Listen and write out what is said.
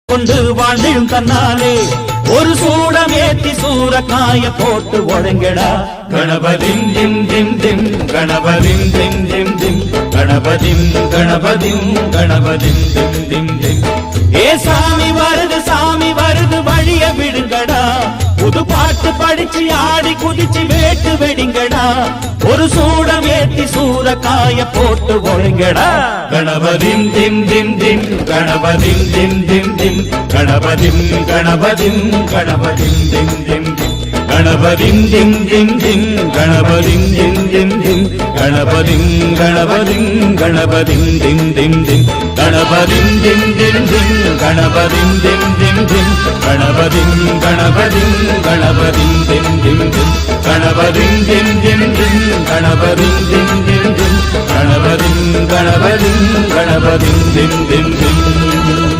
கொண்டு வாழ்ந்தும் தன்னாலே ஒரு சூடமேத்தி சூரக்காய போட்டு ஒழுங்கடா கணபதிம் திம் திம் திம் கணபதிம் திம் திம் திம் கணபதிம் கணபதிம் கணபதிம் திம் திம் திம் ஏ சாமி வருது வழிய விடுங்கடா புது பாட்டு படிச்சு ஆடி குதிச்சு வேட்டு வெடிங்கடா ஒரு சூடமேத்தி சூரக்காய போட்டு ஒழுங்கடா கணபதிம் திம் திம் திம் கணபதிம் திம் திம் திம் கணபதிம் கணபதிம் கணபதிம் திம் திம் திம் கணபதிம் திம் திம் திம் கணபதிம் திம் திம் திம் கணபதிம் கணபதிம் கணபதிம் திம் திம் திம் கணபதிம் திம் திம் திம் கணபதிம் திம் திம் திம் கணபதிம் கணபதிம் கணபதிம் திம் திம் திம் கணபதிம் திம் திம் திம் கணபதிம் திம் திம் திம் கணபதிம் கணபதிம் கணபதிம் திம் திம் திம்